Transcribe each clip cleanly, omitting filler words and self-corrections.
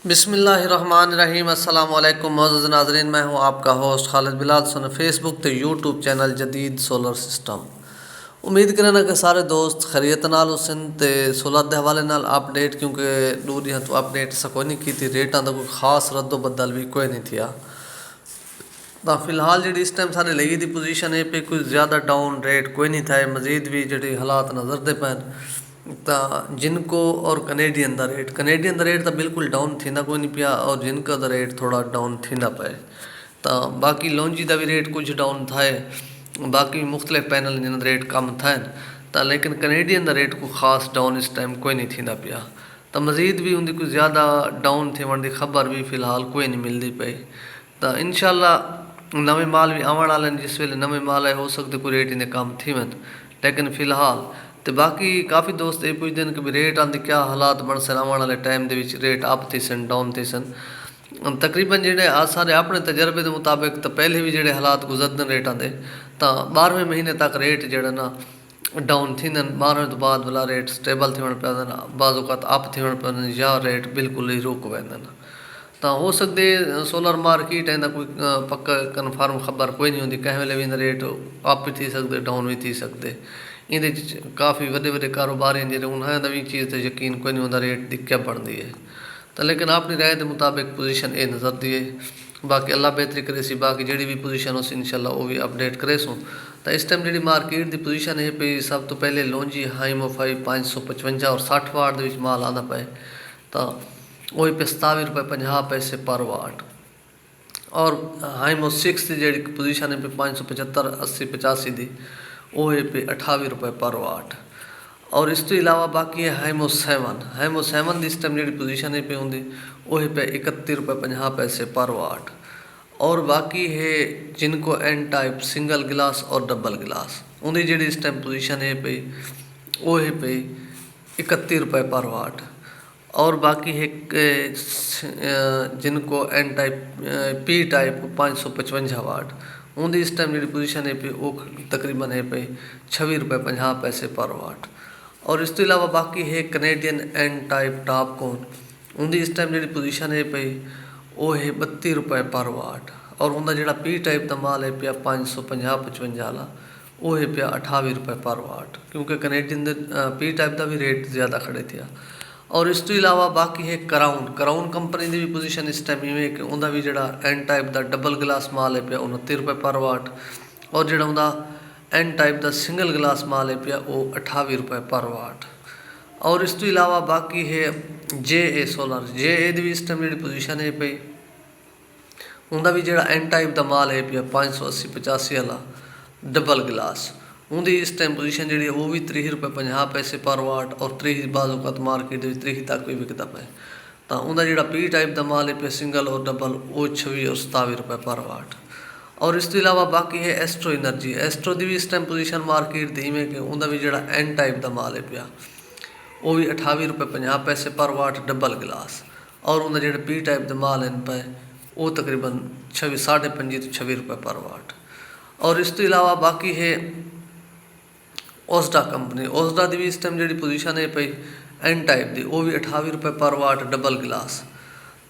बिस्मिल्लाहिर्रहमानिर्रहीम। अस्सलाम वालेकुम मोअज़्ज़ज़ नाज़रीन, मैं हूं आपका होस्ट खालिद बिलाल। सुन फेसबुक ते यूट्यूब चैनल जदीद सोलर सिस्टम। उम्मीद करना कि सारे दोस्त खैरियत नाल हुसन ते सोलर के हवाले नाल अपडेट, क्योंकि दूर यहाँ तो अपडेट असां कोई नहीं की थी। रेटां का कोई खास रद्दो बदल भी कोई नहीं थिया। तो फिलहाल जी इस टाइम सारे लगी दी पोजीशन है पे कोई ज़्यादा डाउन रेट कोई नहीं था। मजीद भी जी हालात नज़र दे पैन तो जिनको और कनेडियन का रेट तो बिल्कुल डाउन थी कोई नहीं पिया, और जिनका दा रेट थोड़ा डाउन थी पे। तो बाकी लॉन्जी का भी रेट कुछ डाउन था, बाकी मुख्तलिफ पैनल जिन रेट कम थे। तो लेकिन कनेडियन का रेट को खास डाउन इस टाइम कोई नहीं थी पिया। तो मजीद भी उनकी कोई ज़्यादा डाउन थियण की खबर भी फिलहाल कोई नहीं मिलती पई। तो इंशाअल्लाह नवे माल भी आवन वाले, जिस वे नवे माल है हो सकते कोई रेट इन्हें कम थी वन। लेकिन फिलहाल तो बाकी काफ़ी दोस्त ये पुछते हैं कि भी रेट आंदे क्या हालात बन सन, आने वाले टाइम के रेट अप थी सन डाउन थी सन। तकरीबन जो सारे अपने तजर्बे के मुताबिक तो पहले भी जो हालात गुजरते रेटा के, तो 12वें महीने तक रेट जो ना डाउन थी। 12वें तो बाद वाला रेट स्टेबल थियण पिया, बाज़ात अप थियण पिया, या रेट बिल्कुल ही रुक वेंदन। तो हो सकते सोलर मार्केट है कोई पक्का कन्फर्म खबर कोई नहीं होंगी, कंहिं वेले भी रेट अप भी थी सकते डाउन भी थी सकते। इहदे काफ़ी वड्डे वड्डे कारोबार हैं जिन्हें उन्हें नवी चीज़ से यकीन कोई नहीं होंदा रेट दी क्या बनती है। तो लेकिन अपनी राय के मुताबिक पोजीशन ये नज़र दी है। बाकी अल्लाह बेहतरी करे सी, बाकी जी भी पोजीशन हो इंशाल्लाह वो भी अपडेट करे सूँ। तो इस टाइम जी मार्केट की पोजीशन है पी, सब तो पहले लॉन्जी हाईमो 555 और 60 वाट के माल आंदा पे। तो वही पे ₹27.50 पर वाट, और हाईमो 6 की जी पोजीशन है पे 575 80 85 की, वो है पे ₹28 पर वाट। और इस तो इलावा बाकी है हाईमो 7 की इस टाइम जी पोजीशन है पे होंगी वो है पे ₹31.50 पर वाट। और बाकी है जिनको एन टाइप सिंगल गिलास और डबल गिलास, उनकी जी इस टाइम पोजीशन है पे वो है पे ₹31 पर वाट। और बाकी है जिनको एन टाइप पी टाइप 555 वाट, उनकी इस टाइम जी पोजीशन है पे वो तकरीबन है पे ₹26.50 पर वाट। और इस तो इलावा बाकी है कनेडियन एन टाइप टॉप कौन, उनकी इस टाइम जी पोजीशन है पे वो है ₹32 पर वाट। और उनका जो पी टाइप का माल है पिया 550-55 वाला, वो है पिया ₹28 पर वाट, क्योंकि कनेडियन पी टाइप का भी रेट ज़्यादा खड़े थे। और इस तो इलावा बाकी है कराउन कंपनी की भी पोजीशन इस टाइम इवें कि उनका भी जो एन टाइप का डबल गिलास माल है पिया ₹29 पर वाट, और जो उनका एन टाइप का सिंगल गिलास माल है पिया वो ₹28 पर वाट। और इस तो इलावा बाकी है JA सोलर, JA की भी इस टाइम जी पोजीशन है पई, उनका भी जो एन टाइप का माल है पिया 580-85 वाला डबल गिलास, उनकी इस टाइम पोजीशन जी वो भी ₹30.50 पर वाट, और 30 बाज़ात मार्केट 30 तक भी विकता पे। तो उनका जो पी टाइप का माल है पे सिंगल और डबल वो 26 और ₹27 पर वाट। और इस तो इलावा बाकी है एस्ट्रो की भी इस टाइम पोजीशन मार्केट दी में कि उनका भी जो एन टाइप का माल है पिया वो भी ₹28.50 पर वाट डबल गिलास, और उनका जो पी टाइप का माल है पे वो तकरीबन 25 तो ₹26 पर वाट। और इस तो इलावा बाकी है ओस्डा कंपनी, ओस्डा की भी इस टाइम जी पोजीशन है पई एन टाइप की, वो भी ₹28 पर वाट डबल गिलास।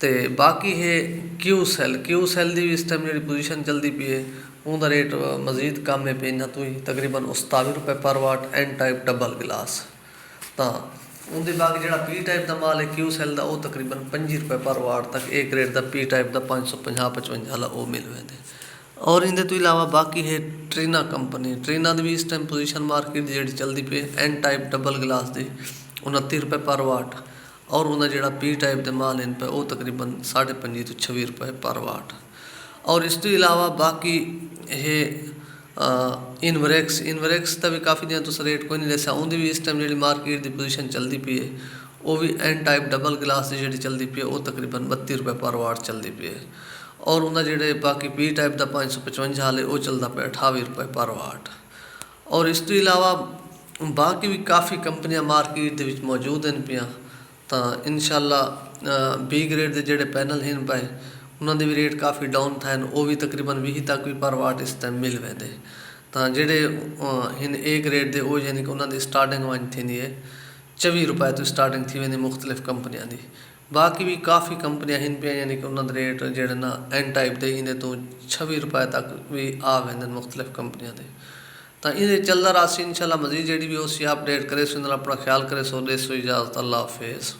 तो बाकी है क्यू सैल की भी इस टाइम जी पोजीशन चलती पी है, उनका रेट मजीद कम है पे, इन्ना तो ही तकरीबन ₹27 पर वाट एन टाइप डबल गिलास। तो उनके बाकी जो पी टाइप का माल है क्यू सैल का वो तकरीबन ₹25 पर वाट तक एक रेट का पी टाइप का 550-55 वाला वो मिल वेंदे। और इनके तो इलावा बाकी है ट्रीना कंपनी की भी इस टाइम पोजीशन मार्केट जी चलती पी एन टाइप डबल गिलास की ₹29 पर वाट, और उनका जो पी टाइप के माल इन पे वो तकरीबन 25.5 तो ₹26 पर वाट। और इस तो इलावा बाकी है इनवरेक्स का भी काफ़ी दिन तो रेट कोई नहीं दसा, उनकी भी इस टाइम जी मार्केट की पोजीशन चलती पी है वो भी एन टाइप डबल गिलास की जी चलती पी है वो तकरीबन ₹32 पर वाट चलती पी है। और उनका जो बाकी पी टाइप का 555 हाल है वो चलता पे ₹28 पर वाट। और इस तो इलावा बाकी भी काफ़ी कंपनियां मार्केट के मौजूद हैं पिया। तो इंशाअल्लाह बी ग्रेड के जोड़े पैनल हैं पे उन्होंने भी रेट काफ़ी डाउन थे, वो भी तकरीबन 20 तक भी पर वाट इस टाइम मिल वेंदे। तो जोड़े इन ए ग्रेड के वो यानी कि उन्होंने स्टार्टिंग वन थी है ₹24 तो स्टार्टिंग थी वेंदी मुख्तलिफ कंपनियां की। बाकी भी काफ़ी कंपनियां हिन पे, यानी कि उन्होंने रेट जेडे ना एन टाइप के इन्हें तो 26 रुपए तक भी आ वेंदे मुख्तलिफ कंपनियां दे। तो इन्हें चलता रहा इंशाल्लाह, मजीद जी भी उसी अपडेट करे सो, अपना ख्याल करे सो, दे सो इजाज़त, अल्लाह हाफिज़।